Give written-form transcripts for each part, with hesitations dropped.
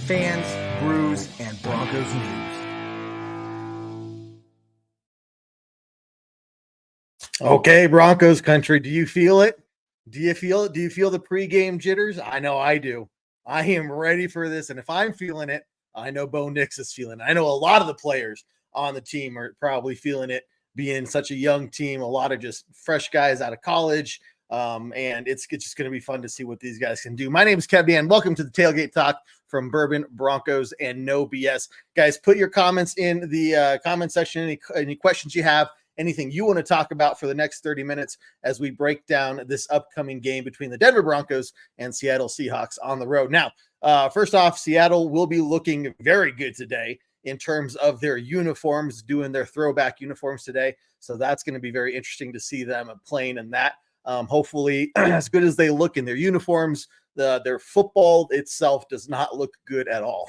Fans, Brews, and Broncos news. Okay, Broncos country, do you feel it? Do you feel it? Do you feel the pregame jitters? I know I do. I am ready for this, and if I'm feeling it, I know Bo Nix is feeling it. I know a lot of the players on the team are probably feeling it, being such a young team, a lot of just fresh guys out of college. And it's just going to be fun to see what these guys can do. My name is Kevin, and welcome to the Tailgate Talk from Bourbon, Broncos, and No BS. Guys, put your comments in the comment section, any questions you have, anything you want to talk about for the next 30 minutes as we break down this upcoming game between the Denver Broncos and Seattle Seahawks on the road. Now, first off, Seattle will be looking very good today in terms of their uniforms, doing their throwback uniforms today. So that's going to be very interesting to see them playing in that. Hopefully as good as they look in their uniforms, their football itself does not look good at all.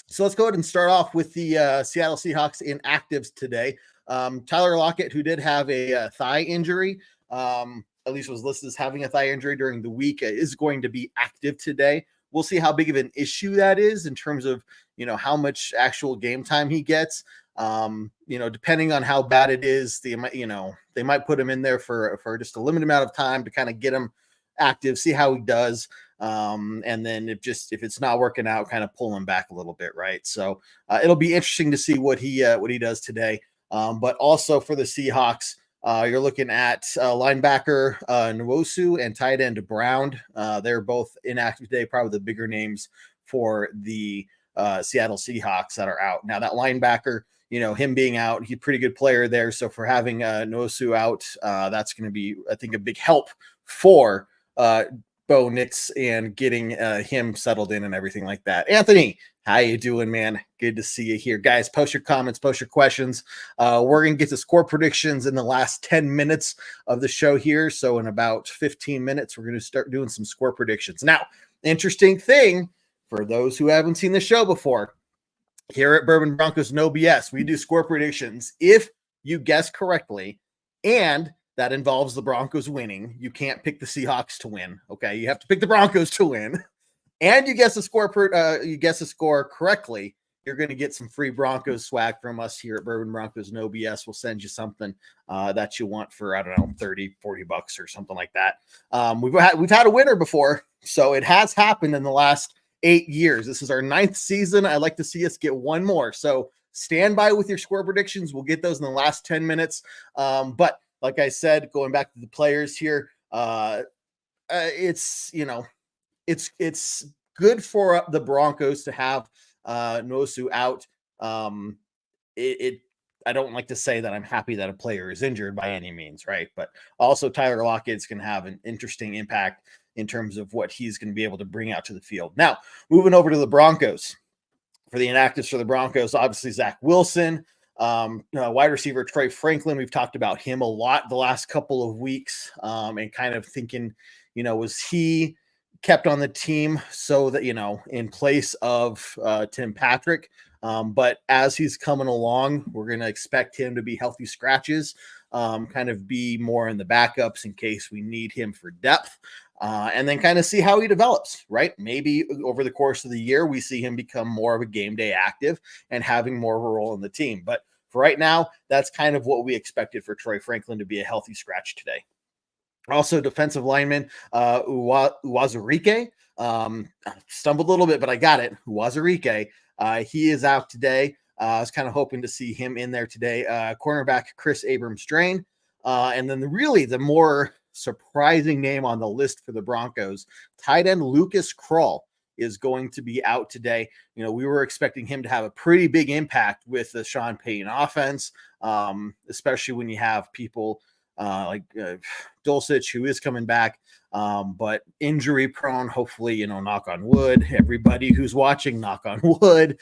So let's go ahead and start off with the Seattle Seahawks inactives today. Tyler Lockett, who did have a thigh injury, at least was listed as having a thigh injury during the week, is going to be active today. We'll see how big of an issue that is in terms of, how much actual game time he gets. Depending on how bad it is, they might put him in there for just a limited amount of time to kind of get him active, see how he does. And then if it's not working out, kind of pull him back a little bit. Right. So it'll be interesting to see what he does today. But also for the Seahawks, you're looking at linebacker Nwosu and tight end Brown. They're both inactive today, probably the bigger names for the Seattle Seahawks that are out. Now that linebacker, him being out, he's a pretty good player there. So for having Nwosu out, that's going to be, I think, a big help for Bo Nix and getting him settled in and everything like that. Anthony, how you doing, man? Good to see you here. Guys, post your comments, post your questions. We're going to get to score predictions in the last 10 minutes of the show here. So in about 15 minutes, we're going to start doing some score predictions. Now, interesting thing for those who haven't seen the show before, here at Bourbon Broncos No BS, we do score predictions. If you guess correctly, and that involves the Broncos winning, you can't pick the Seahawks to win. Okay, you have to pick the Broncos to win, and you guess the score correctly, you're going to get some free Broncos swag from us here at Bourbon Broncos No BS. We'll send you something that you want for, I don't know, $30, $40 or something like that. We've had a winner before, so it has happened in the last 8 years. This is our 9th season. I'd like to see us get one more. So stand by with your score predictions. We'll get those in the last 10 minutes. But like I said, going back to the players here, it's good for the Broncos to have Nwosu out. I don't like to say that I'm happy that a player is injured by any means, right? But also Tyler Lockett's going to have an interesting impact in terms of what he's going to be able to bring out to the field. Now, moving over to the Broncos. For the inactives for the Broncos, obviously Zach Wilson, wide receiver Trey Franklin. We've talked about him a lot the last couple of weeks, and kind of thinking, was he kept on the team so that, in place of Tim Patrick? But as he's coming along, we're going to expect him to be healthy scratches. kind of be more in the backups in case we need him for depth. And then kind of see how he develops, right? Maybe over the course of the year, we see him become more of a game day active and having more of a role in the team. But for right now, that's kind of what we expected for Troy Franklin to be a healthy scratch today. Also, defensive lineman Uwazurike, stumbled a little bit, but I got it. Uwazurike, he is out today. I was kind of hoping to see him in there today. Cornerback Chris Abrams-Drain, and then the more surprising name on the list for the Broncos, tight end Lucas Krull is going to be out today. You know, we were expecting him to have a pretty big impact with the Sean Payton offense, especially when you have people like Dulcich, who is coming back, but injury prone. Hopefully, you know, knock on wood, everybody who's watching, knock on wood,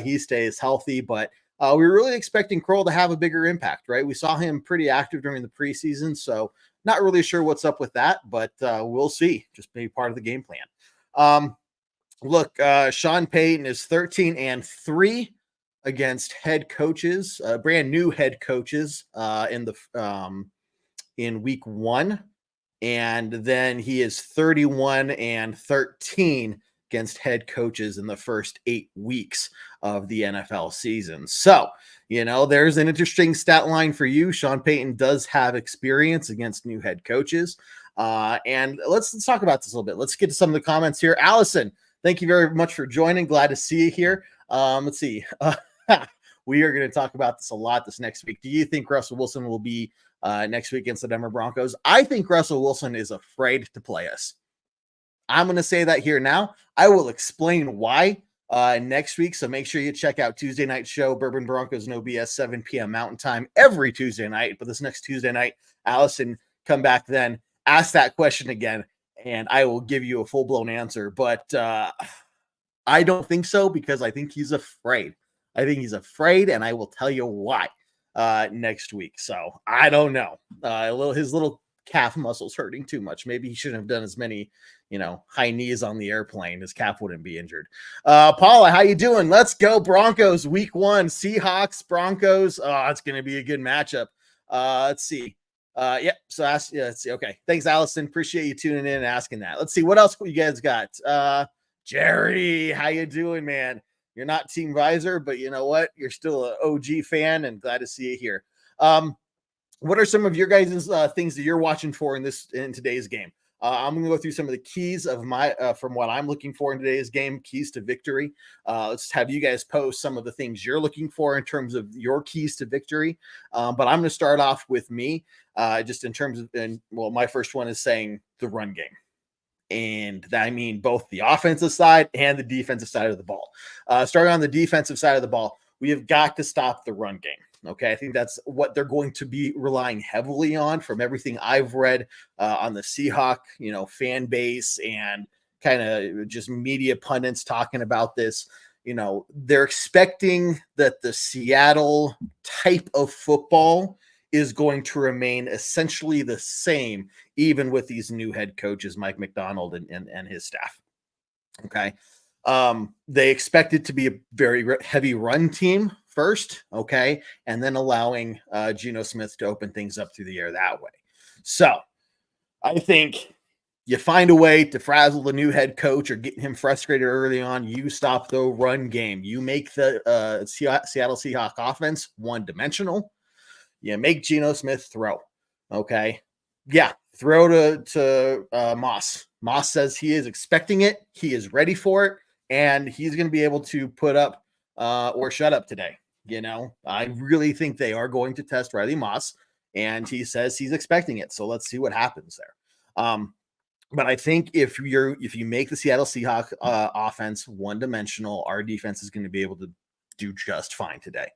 he stays healthy. But we were really expecting Krull to have a bigger impact, right? We saw him pretty active during the preseason, so not really sure what's up with that, but we'll see. Just maybe part of the game plan. Look, Sean Payton is 13-3 against head coaches, brand new head coaches in week 1. And then he is 31-13 against head coaches in the first 8 weeks of the NFL season. So, you know, there's an interesting stat line for you. Sean Payton does have experience against new head coaches. And let's talk about this a little bit. Let's get to some of the comments here. Allison, thank you very much for joining. Glad to see you here. Let's see. We are going to talk about this a lot this next week. Do you think Russell Wilson will be next week against the Denver Broncos? I think Russell Wilson is afraid to play us. I'm going to say that here now. I will explain why next week. So make sure you check out Tuesday night show, Bourbon Broncos and OBS, 7 p.m. Mountain Time every Tuesday night. But this next Tuesday night, Allison, come back then, ask that question again, and I will give you a full-blown answer. But I don't think so, because I think he's afraid. I think he's afraid, and I will tell you why next week. So I don't know. His little calf muscles hurting too much. Maybe he shouldn't have done as many, high knees on the airplane. His calf wouldn't be injured. Paula, how you doing? Let's go Broncos week 1. Seahawks, Broncos. Oh, it's going to be a good matchup. Let's see. Yep. So let's see. Okay. Thanks, Allison. Appreciate you tuning in and asking that. Let's see what else you guys got. Jerry, how you doing, man? You're not Team Visor, but you know what? You're still an OG fan, and glad to see you here. What are some of your guys' things that you're watching for in today's game? I'm going to go through some of the keys of from what I'm looking for in today's game, keys to victory. Let's have you guys post some of the things you're looking for in terms of your keys to victory. But I'm going to start off with me, just in terms of, my first one is saying the run game. And that, I mean both the offensive side and the defensive side of the ball. Starting on the defensive side of the ball, we have got to stop the run game. Okay, I think that's what they're going to be relying heavily on from everything I've read on the Seahawk, fan base and kind of just media pundits talking about this. They're expecting that the Seattle type of football is going to remain essentially the same, even with these new head coaches, Mike McDonald and his staff. Okay. They expect it to be a very heavy run team first. Okay. And then allowing Geno Smith to open things up through the air that way. So I think you find a way to frazzle the new head coach or getting him frustrated early on. You stop the run game. You make the Seattle Seahawks offense one-dimensional. You make Geno Smith throw. Okay. Yeah. Throw to Moss. Moss says he is expecting it. He is ready for it. And he's going to be able to put up or shut up today. I really think they are going to test Riley Moss. And he says he's expecting it. So let's see what happens there. But I think if you make the Seattle Seahawks offense one-dimensional, our defense is going to be able to do just fine today.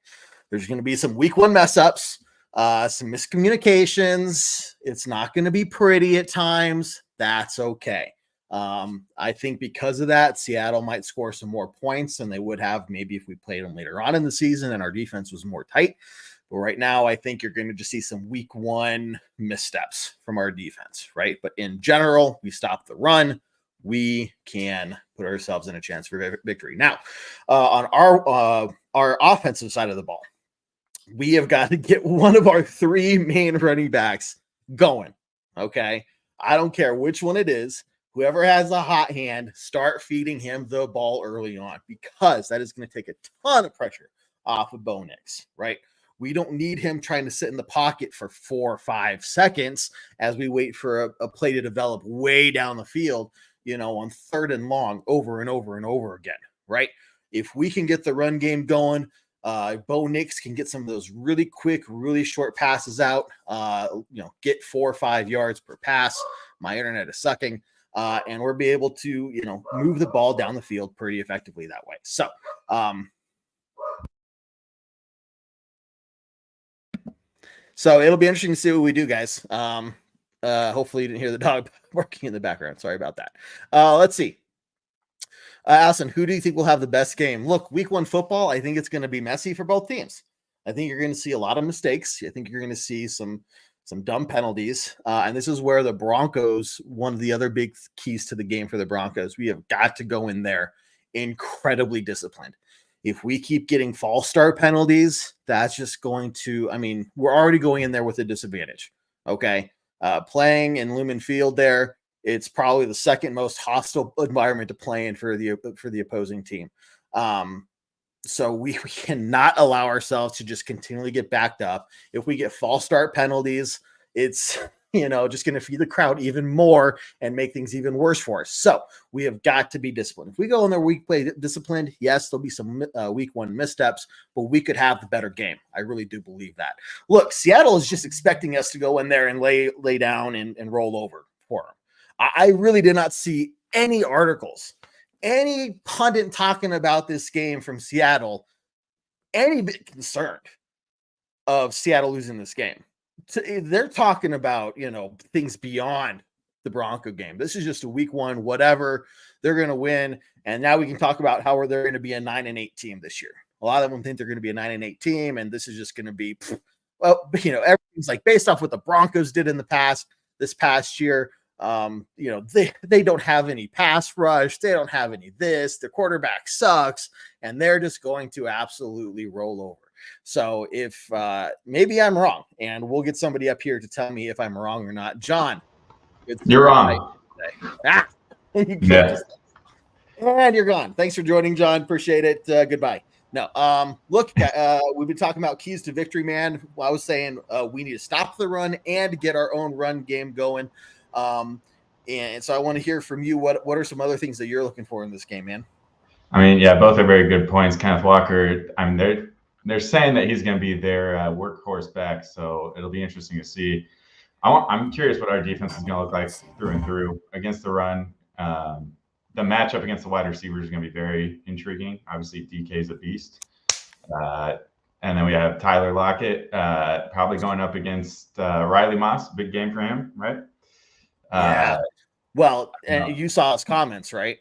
There's going to be some week 1 mess ups. Some miscommunications. It's not going to be pretty at times. That's okay. I think because of that, Seattle might score some more points than they would have maybe if we played them later on in the season and our defense was more tight. But right now, I think you're going to just see some week 1 missteps from our defense, right? But in general, we stop the run. We can put ourselves in a chance for victory. Now, on our offensive side of the ball, we have got to get one of our three main running backs going. Okay. I don't care which one it is. Whoever has a hot hand, start feeding him the ball early on, because that is going to take a ton of pressure off of Bo Nix, right? We don't need him trying to sit in the pocket for 4 or 5 seconds as we wait for a play to develop way down the field, on 3rd and long over and over and over again, right? If we can get the run game going, Bo Nix can get some of those really quick, really short passes out, get 4 or 5 yards per pass. My internet is sucking. And we'll be able to, move the ball down the field pretty effectively that way. So it'll be interesting to see what we do, guys. Hopefully you didn't hear the dog barking in the background. Sorry about that. Let's see. Allison, who do you think will have the best game? Look, week 1 football, I think it's going to be messy for both teams. I think you're going to see a lot of mistakes. I think you're going to see some dumb penalties. And this is where the Broncos, one of the other big keys to the game for the Broncos, we have got to go in there incredibly disciplined. If we keep getting false start penalties, that's just going to, we're already going in there with a disadvantage. Okay. Playing in Lumen Field there, it's probably the second most hostile environment to play in for the opposing team. So we cannot allow ourselves to just continually get backed up. If we get false start penalties, it's, just going to feed the crowd even more and make things even worse for us. So we have got to be disciplined. If we go in there week play disciplined, yes, there'll be some week 1 missteps, but we could have the better game. I really do believe that. Look, Seattle is just expecting us to go in there and lay down and roll over for them. I really did not see any articles, any pundit talking about this game from Seattle, any bit concerned of Seattle losing this game. They're talking about, things beyond the Bronco game. This is just a week 1, whatever. They're going to win. And now we can talk about how they're going to be a 9-8 team this year. A lot of them think they're going to be a 9-8 team. And this is just going to be, everything's like based off what the Broncos did in this past year. They don't have any pass rush. They don't have any this. Their quarterback sucks. And they're just going to absolutely roll over. So if maybe I'm wrong, and we'll get somebody up here to tell me if I'm wrong or not. John, you're wrong. Yeah. And you're gone. Thanks for joining, John. Appreciate it. Goodbye. No, look, we've been talking about keys to victory, man. I was saying we need to stop the run and get our own run game going. And so I want to hear from you. What are some other things that you're looking for in this game, man? Both are very good points. Kenneth Walker, they're saying that he's going to be their workhorse back, so it'll be interesting to see. I'm curious what our defense is going to look like through and through against the run. The matchup against the wide receivers is going to be very intriguing. Obviously, DK is a beast. And then we have Tyler Lockett probably going up against Riley Moss. Big game for him, right? Yeah. Well, and you saw his comments, right?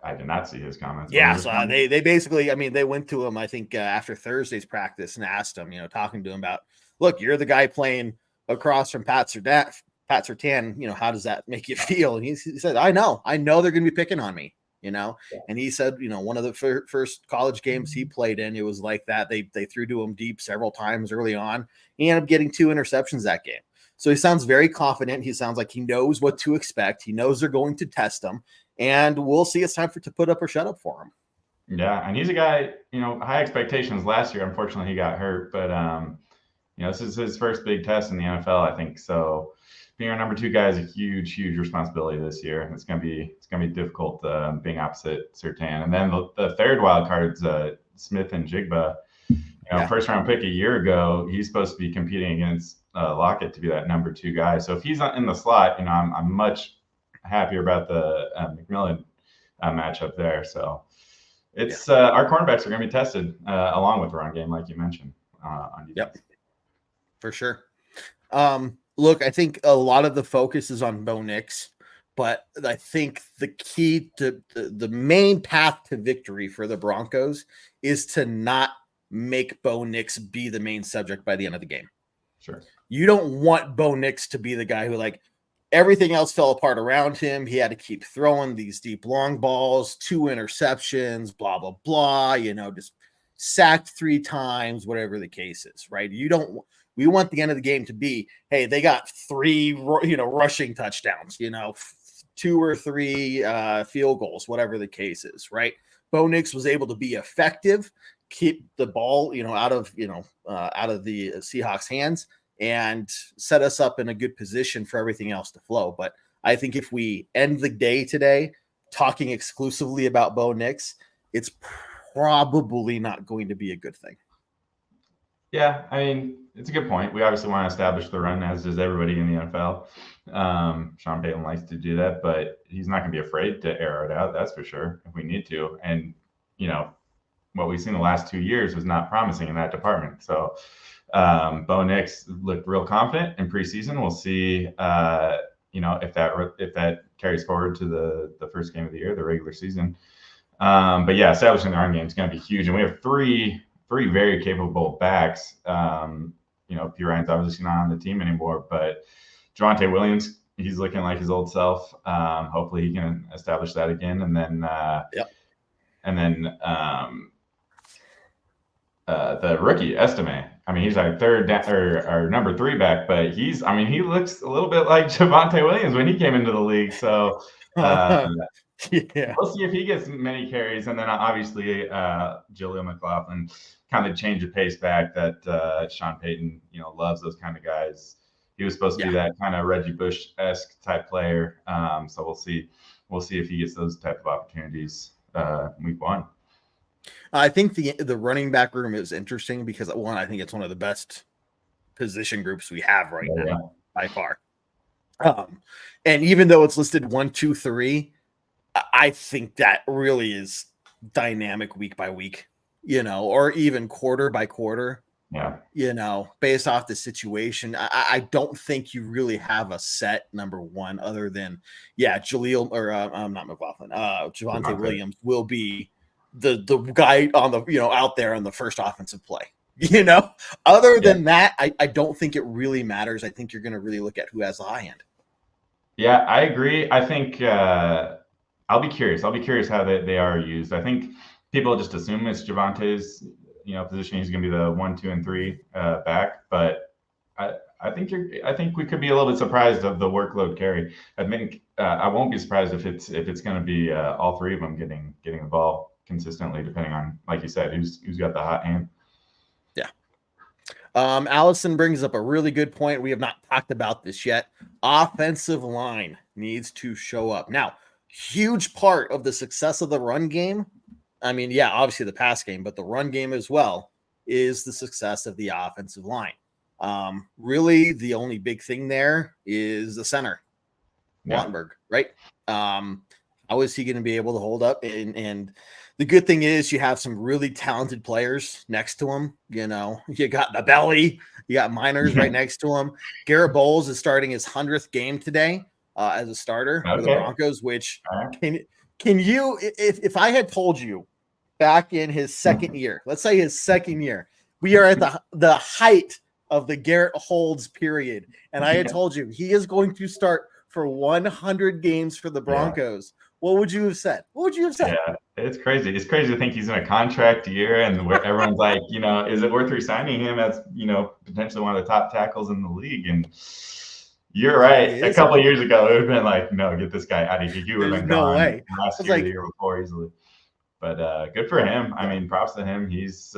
I did not see his comments. Yeah, so they basically, they went to him, I think, after Thursday's practice and asked him, talking to him about, look, you're the guy playing across from Pat Surtain, how does that make you feel? And he said, I know they're going to be picking on me, and he said, one of the first college games he played in, it was like that. They threw to him deep several times early on. He ended up getting 2 interceptions that game. So he sounds very confident. He sounds like he knows what to expect. He knows they're going to test him. And we'll see it's time to put up or shut up for him. Yeah, and he's a guy, high expectations last year. Unfortunately, he got hurt. But, this is his first big test in the NFL, I think. So being our number 2 guy is a huge, huge responsibility this year. It's going to be difficult being opposite Surtain. And then the third wild card is Smith and Jigba. First round pick a year ago. He's supposed to be competing against Lockett to be that number 2 guy. So if he's not in the slot, I'm much happier about the McMillan matchup there. So it's our cornerbacks are going to be tested along with the run game, like you mentioned. On defense. Yep, for sure. Look, I think a lot of the focus is on Bo Nix, but I think the key to the main path to victory for the Broncos is to not make Bo Nix be the main subject by the end of the game. Sure. You don't want Bo Nix to be the guy who, everything else fell apart around him. He had to keep throwing these deep long balls, 2 interceptions, blah, blah, blah, just sacked 3 times, whatever the case is, right? We want the end of the game to be, hey, they got 3, rushing touchdowns, 2 or 3 field goals, whatever the case is, right? Bo Nix was able to be effective, keep the ball, out of the Seahawks' hands, and set us up in a good position for everything else to flow. But I think if we end the day today talking exclusively about Bo Nix, it's probably not going to be a good thing. Yeah, I mean, it's a good point. We obviously want to establish the run, as does everybody in the NFL. Sean Payton likes to do that, but he's not going to be afraid to air it out, that's for sure, if we need to. And, what we've seen the last 2 years was not promising in that department. So Bo Nix looked real confident in preseason. We'll see, if that carries forward to the first game of the year, the regular season. But yeah, establishing the run game is going to be huge. And we have three very capable backs. P. Ryan's obviously not on the team anymore, but Javonte Williams, he's looking like his old self. Hopefully he can establish that again. And then, the rookie Estime. I mean, he's our our number 3 back, but he looks a little bit like Javonte Williams when he came into the league. So we'll see if he gets many carries. And then obviously Jaleel McLaughlin, kind of change of pace back that Sean Payton, loves those kind of guys. He was supposed to be that kind of Reggie Bush-esque type player. So we'll see if he gets those type of opportunities week 1. I think the running back room is interesting because, one, I think it's one of the best position groups we have right now by far. And even though it's listed 1, 2, 3, I think that really is dynamic week by week, or even quarter by quarter. Yeah. Based off the situation. I don't think you really have a set number 1 other than, Jaleel or not McLaughlin. Javonte Williams will be the guy on the, out there on the first offensive play. Other than that, I don't think it really matters. I think you're going to really look at who has the high hand. Yeah, I agree. I think I'll be curious. I'll be curious how they are used. I think people just assume it's Javonte's, position. He's going to be the 1, 2, and 3 back. But I think we could be a little bit surprised of the workload carry. I think I won't be surprised if it's going to be all 3 of them getting the ball consistently, depending on, like you said, who's got the hot hand. Yeah. Allison brings up a really good point. We have not talked about this yet. Offensive line needs to show up. Now, huge part of the success of the run game, I mean, obviously the pass game, but the run game as well, is the success of the offensive line. Really, the only big thing there is the center, Wattenberg, right? How is he going to be able to hold up? And the good thing is you have some really talented players next to him. You got the belly, you got Miners right next to him. Garrett Bowles is starting his 100th game today as a starter for the Broncos, which can you, if I had told you back in his second year, let's say his second year, we are at the height of the Garrett Holds period. And I had told you he is going to start for 100 games for the Broncos. What would you have said? Yeah, it's crazy. It's crazy to think he's in a contract year and where everyone's like, is it worth resigning him as, potentially one of the top tackles in the league? And you're right. A couple of years ago, it would have been like, no, get this guy out of here. He would have been gone last year, the year before easily. But good for him. I mean, props to him. He's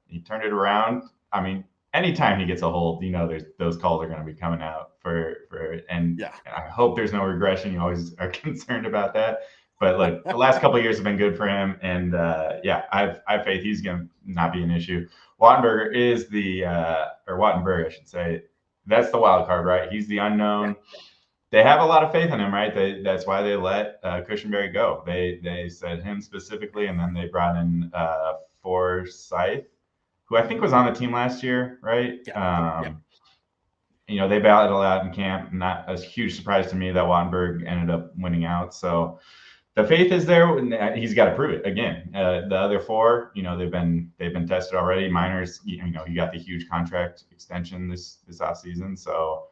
he turned it around. I mean, anytime he gets a hold, there's those calls are going to be coming out and I hope there's no regression. You always are concerned about that. But look, the last couple of years have been good for him, and I have faith he's going to not be an issue. Wattenberg is Wattenberg, I should say. That's the wild card, right? He's the unknown. They have a lot of faith in him, right? That's why they let Cushenberry go. They said him specifically, and then they brought in Forsyth, who I think was on the team last year, right? They battled out in camp. Not a huge surprise to me that Wattenberg ended up winning out. So the faith is there. He's got to prove it again. The other 4, they've been tested already. Miners, he got the huge contract extension this offseason. So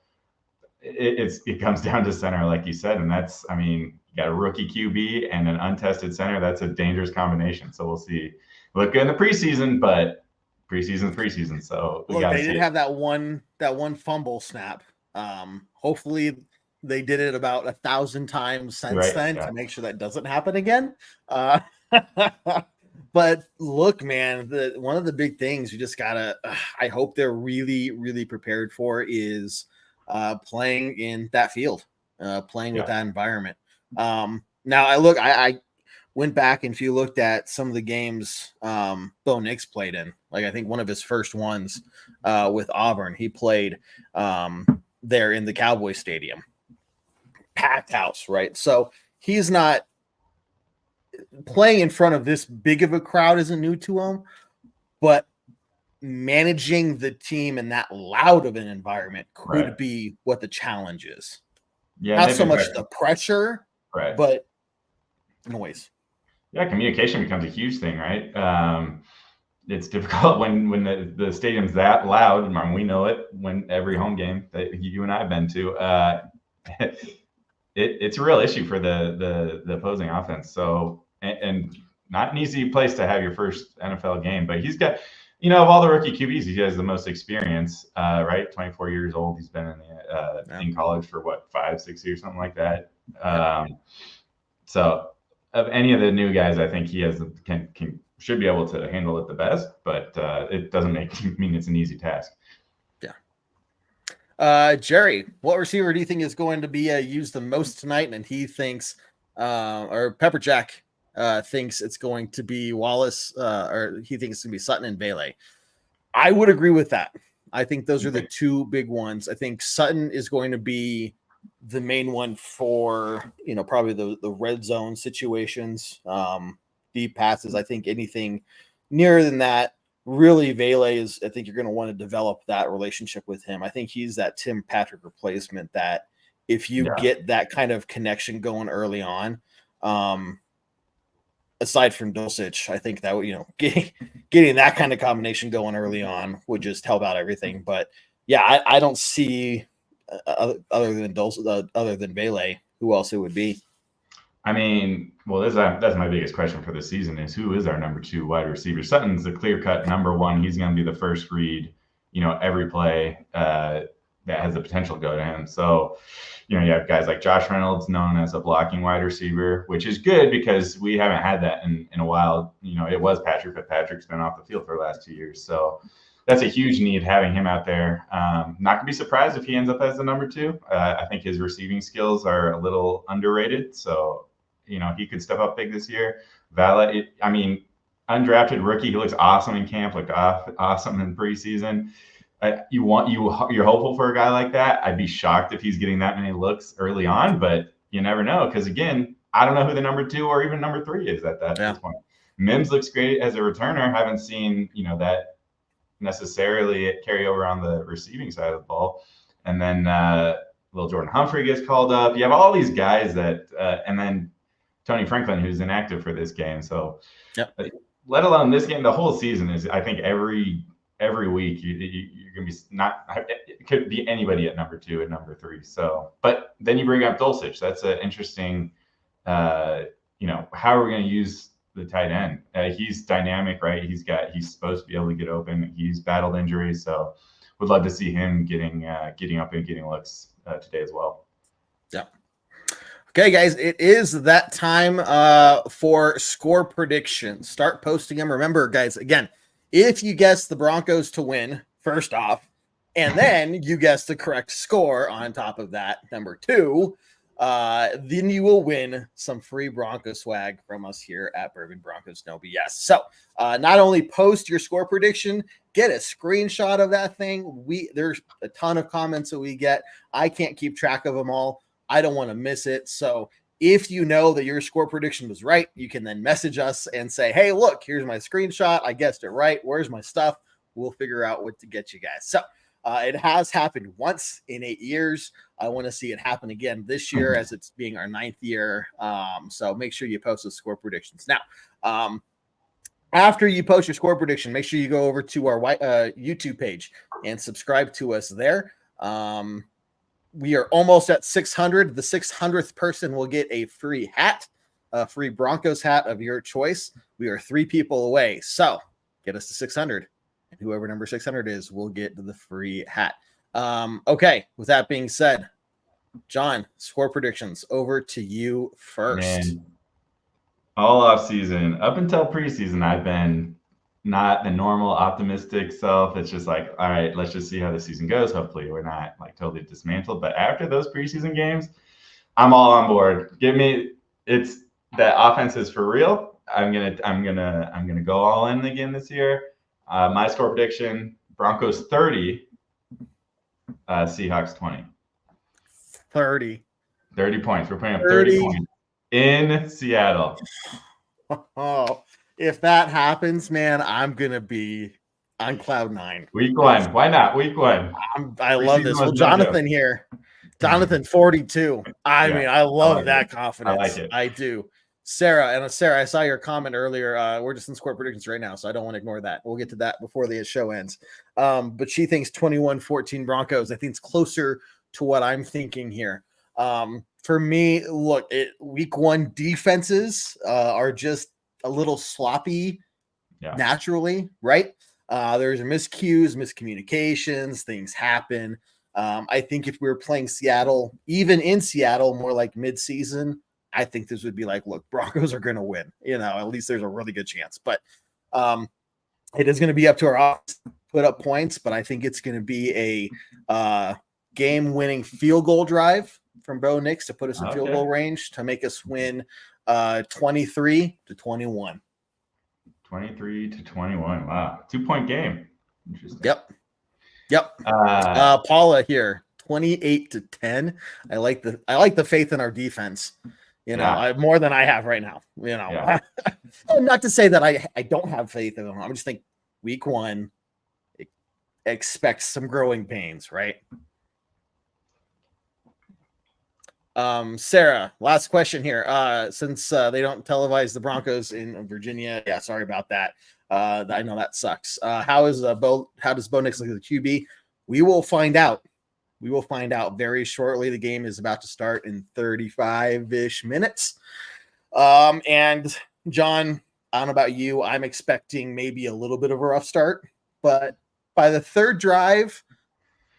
it comes down to center, like you said, and that's, you got a rookie QB and an untested center. That's a dangerous combination. So we'll see look good in the preseason, but preseason's preseason. So we got to they see did have that one fumble snap. Hopefully they did it about 1,000 times since then to make sure that doesn't happen again. But look, man, one of the big things you just gotta, I hope they're really, really prepared for is playing in that field, playing with that environment. Now I went back, and if you looked at some of the games Bo Nix played in, like I think one of his first ones with Auburn, he played there in the Cowboy Stadium, packed house, right? So he's not playing in front of this big of a crowd isn't new to him, but managing the team in that loud of an environment could be what the challenge is. Yeah, not so much the pressure, but noise. Yeah, communication becomes a huge thing, right? It's difficult when the stadium's that loud, and we know it when every home game that you and I have been to. It's a real issue for the opposing offense. So, and not an easy place to have your first NFL game, but he's got, of all the rookie QBs, he has the most experience, right? 24 years old. He's been in college for 5-6 years, something like that. So of any of the new guys, I think he has should be able to handle it the best, but it doesn't mean it's an easy task. Jerry, what receiver do you think is going to be used the most tonight? And he thinks, or Pepper Jack thinks it's going to be Wallace, or he thinks it's going to be Sutton and Bailey. I would agree with that. I think those are the two big ones. I think Sutton is going to be the main one for, probably the red zone situations, deep passes. I think anything nearer than that, really, Vele is, I think you're going to want to develop that relationship with him. I think he's that Tim Patrick replacement that if you get that kind of connection going early on, aside from Dulcich, I think that, getting that kind of combination going early on would just help out everything. But yeah, I don't see other than Dulcich, other than Vele, who else it would be. I mean, well, that's my biggest question for the season is who is our number 2 wide receiver? Sutton's the clear-cut number 1. He's going to be the first read, every play that has the potential to go to him. So, you have guys like Josh Reynolds, known as a blocking wide receiver, which is good because we haven't had that in a while. It was Patrick, but Patrick's been off the field for the last 2 years. So that's a huge need, having him out there. Not going to be surprised if he ends up as the number 2. I think his receiving skills are a little underrated. So, he could step up big this year. Valet, undrafted rookie. He looks awesome in camp, looked awesome in preseason. You're hopeful for a guy like that. I'd be shocked if he's getting that many looks early on, but you never know. Because again, I don't know who the number 2 or even number 3 is at this point. Mims looks great as a returner. Haven't seen, that necessarily carry over on the receiving side of the ball. And then little Jordan Humphrey gets called up. You have all these guys that, and then Tony Franklin, who's inactive for this game. So, let alone this game, the whole season is, I think every week you're going to be it could be anybody at number 2 and number 3. So, but then you bring up Dulcich. That's an interesting, how are we going to use the tight end? He's dynamic, right? He's supposed to be able to get open. He's battled injuries. So would love to see him getting up and getting looks today as well. Yeah. Okay, guys, it is that time for score predictions. Start posting them. Remember, guys, again, if you guess the Broncos to win, first off, and then you guess the correct score on top of that, number 2, then you will win some free Bronco swag from us here at Bourbon Broncos No BS. So not only post your score prediction, get a screenshot of that thing. There's a ton of comments that we get. I can't keep track of them all. I don't want to miss it. So if you know that your score prediction was right, you can then message us and say, hey, look, here's my screenshot. I guessed it right. Where's my stuff? We'll figure out what to get you guys. So it has happened once in 8 years. I want to see it happen again this year as it's being our 9th year. So make sure you post the score predictions. Now, after you post your score prediction, make sure you go over to our YouTube page and subscribe to us there. We are almost at 600. The 600th person will get a free hat. a free Broncos hat of your choice. We are 3 people away. So get us to 600. And whoever number 600 is will get the free hat. Okay. With that being said, John, score predictions over to you first. Man, all off season, up until preseason, I've been not the normal optimistic self. It's just like, all right, let's just see how the season goes. Hopefully we're not like totally dismantled. But after those preseason games, I'm all on board. It's that offense is for real. I'm gonna go all in again this year. My score prediction: Broncos 30, Seahawks 20. 30 points. We're putting up 30 points in Seattle. Oh, if that happens, man, I'm gonna be on cloud 9. Week 1. Why not? Week 1. I love this. Well, Jonathan here. Jonathan 42. I mean, I love that confidence. I like it. I do. Sarah, I saw your comment earlier. We're just in score predictions right now, so I don't want to ignore that. We'll get to that before the show ends. But she thinks 21-14 Broncos. I think it's closer to what I'm thinking here. For me, look, week 1 defenses are just a little sloppy naturally, right? There's miscues, miscommunications, things happen. I think if we were playing Seattle, even in Seattle, more like mid-season, I think this would be like, look, Broncos are going to win. At least there's a really good chance. But it is going to be up to our offense to put up points, but I think it's going to be a game-winning field goal drive from Bo Nix to put us in field goal range to make us win 23-21. 23-21. Wow. 2-point game. Interesting. Yep. Paula here, 28-10. I like the faith in our defense. More than I have right now. Not to say that I don't have faith in them. I'm just think week 1 expects some growing pains, right? Sarah, last question here. Since they don't televise the Broncos in Virginia, sorry about that. I know that sucks. How does Bo Nix look at the QB? We will find out. We will find out very shortly. The game is about to start in 35-ish minutes. And John, I don't know about you. I'm expecting maybe a little bit of a rough start, but by the 3rd drive,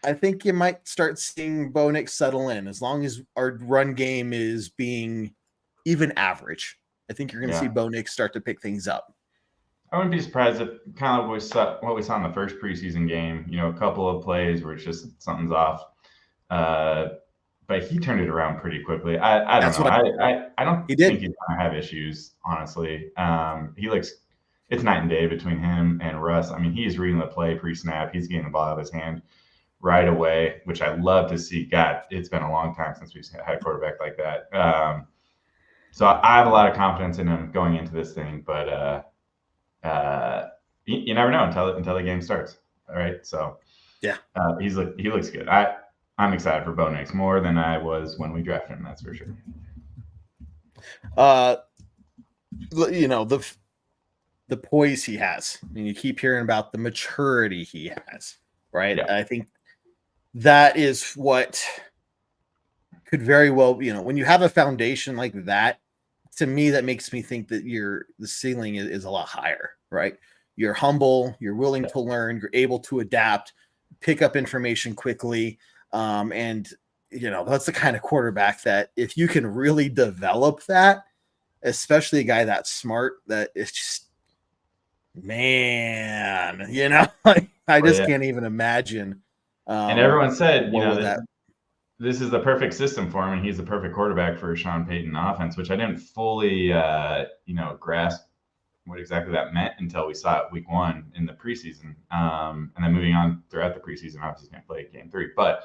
I think you might start seeing Bo Nix settle in as long as our run game is being even average. I think you're going to see Bo Nix start to pick things up. I wouldn't be surprised if kind of what we saw in the first preseason game, a couple of plays where it's just something's off. But he turned it around pretty quickly. I don't know. I don't think he's going to have issues, honestly. It's night and day between him and Russ. I mean, he's reading the play pre-snap. He's getting the ball out of his hand right away, which I love to see. God, it's been a long time since we've had a quarterback like that. So I have a lot of confidence in him going into this thing, but you never know until the game starts. All right, so he looks good. I'm excited for Bo Nix more than I was when we drafted him. That's for sure. The poise he has. I mean, you keep hearing about the maturity he has, right? Yeah. I think that is what could very well, when you have a foundation like that, to me, that makes me think that the ceiling is a lot higher, right? You're humble, you're willing to learn, you're able to adapt, pick up information quickly. And that's the kind of quarterback that if you can really develop that, especially a guy that smart, that it's just, man, I just can't even imagine. And everyone said, this is the perfect system for him, and he's the perfect quarterback for a Sean Payton offense, which I didn't fully, grasp what exactly that meant until we saw it week 1 in the preseason. And then moving on throughout the preseason, obviously he's going to play game 3. But,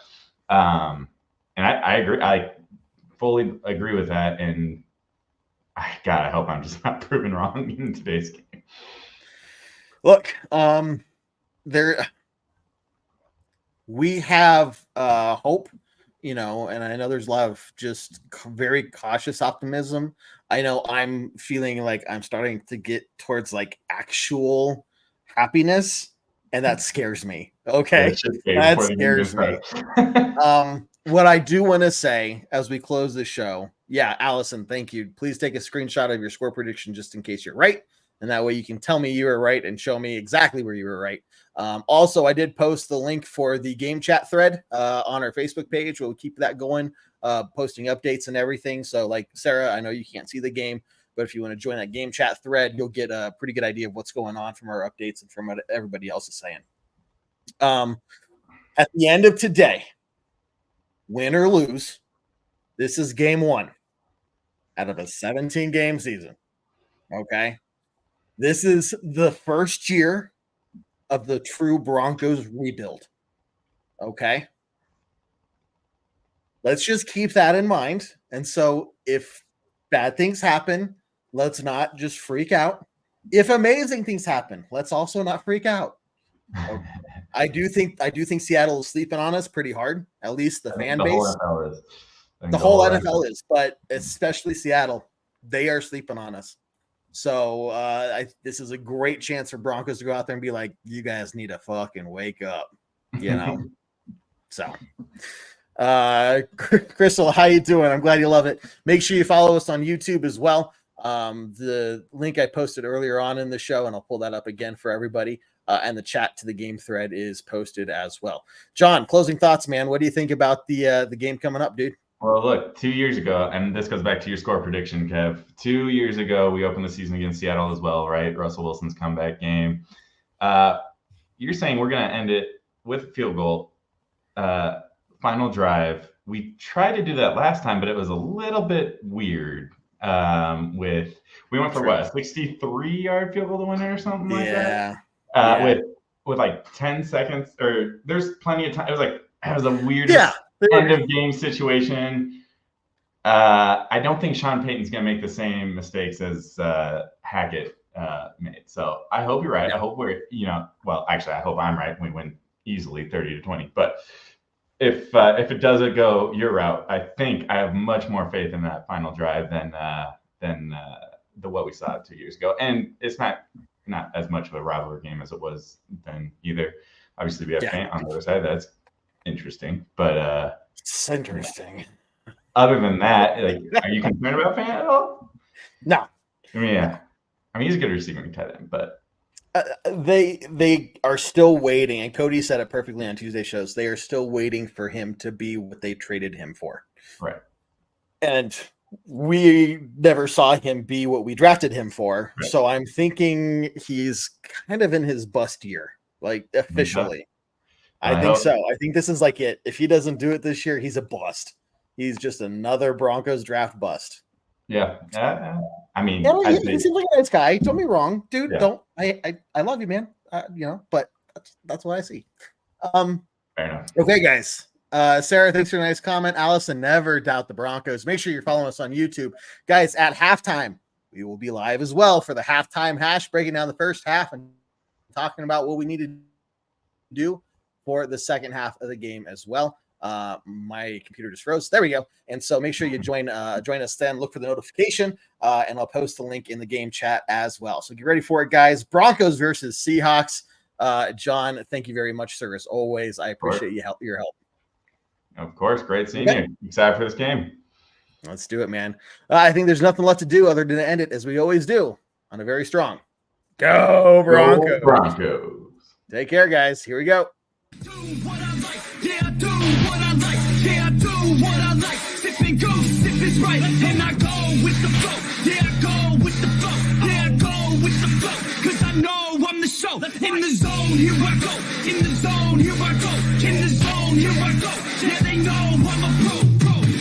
and I agree. I fully agree with that. And I hope I'm just not proven wrong in today's game. Look, we have hope, and I know there's a lot of just very cautious optimism. I know I'm feeling like I'm starting to get towards like actual happiness, and that scares me. Okay, that scares me. What I do want to say as we close the show Yeah, Allison, thank you. Please take a screenshot of your score prediction just in case you're right. And that way you can tell me you were right and show me exactly where you were right. Also, I did post the link for the game chat thread on our Facebook page. We'll keep that going, posting updates and everything. So like Sarah, I know you can't see the game, but if you want to join that game chat thread, you'll get a pretty good idea of what's going on from our updates and from what everybody else is saying. At the end of today, win or lose, this is game 1 out of a 17-game season. Okay. This is the first year of the true Broncos rebuild. Okay. Let's just keep that in mind. And so if bad things happen, let's not just freak out. If amazing things happen, let's also not freak out. Okay. I do think Seattle is sleeping on us pretty hard, at least the fan base. The whole NFL is, but especially Seattle, they are sleeping on us. So this is a great chance for Broncos to go out there and be like, you guys need to fucking wake up, you know? So, Crystal, how you doing? I'm glad you love it. Make sure you follow us on YouTube as well. The link I posted earlier on in the show, and I'll pull that up again for everybody. And the chat to the game thread is posted as well. John, closing thoughts, man. What do you think about the game coming up, dude? Well, look, 2 years ago, and this goes back to your score prediction, Kev. 2 years ago, we opened the season against Seattle as well, right? Russell Wilson's comeback game. You're saying we're going to end it with a field goal, final drive. We tried to do that last time, but it was a little bit weird. We went for what, a 63-yard field goal to win it or something like that? With like 10 seconds, or there's plenty of time. It was a weird end of game situation. I don't think Sean Payton's gonna make the same mistakes as Hackett made. So I hope you're right. I hope I hope I'm right. We win easily 30-20. But if it doesn't go your route, I think I have much more faith in that final drive than what we saw 2 years ago. And it's not as much of a rivalry game as it was then either. Obviously, we have Fant on the other side. That's interesting. But it's interesting. Other than that, are you concerned about Fant at all? No. I mean, he's a good receiving tight end, but they are still waiting, and Cody said it perfectly on Tuesday shows. They are still waiting for him to be what they traded him for. Right. And we never saw him be what we drafted him for. Right. So I'm thinking he's kind of in his bust year, like officially. I think so. I think this is like it. If he doesn't do it this year, he's a bust. He's just another Broncos draft bust. Yeah. I mean, he seems like a nice guy. Don't be wrong, dude. Yeah. I love you, man. But that's what I see. Fair enough. Okay, guys. Sarah, thanks for a nice comment. Allison, never doubt the Broncos. Make sure you're following us on YouTube. Guys, at halftime, we will be live as well for the halftime hash, breaking down the first half and talking about what we need to do for the second half of the game as well. My computer just froze. There we go. And so make sure you join us then. Look for the notification, and I'll post the link in the game chat as well. So get ready for it, guys. Broncos versus Seahawks. John, thank you very much, sir, as always. I appreciate your help. Of course. Great seeing you. Excited for this game. Let's do it, man. I think there's nothing left to do other than to end it as we always do on a very strong Go Broncos. Go Broncos. Take care, guys. Here we go. Do what I like, yeah, I do what I like, yeah, I do what I like. Sipping goose, if it's right, and I go with the flow, yeah, I go with the flow, yeah, I go with the flow, cause I know I'm the show. In the zone, here I go, in the zone, here I go, in the zone, here I go, yeah, they know I'm a pro.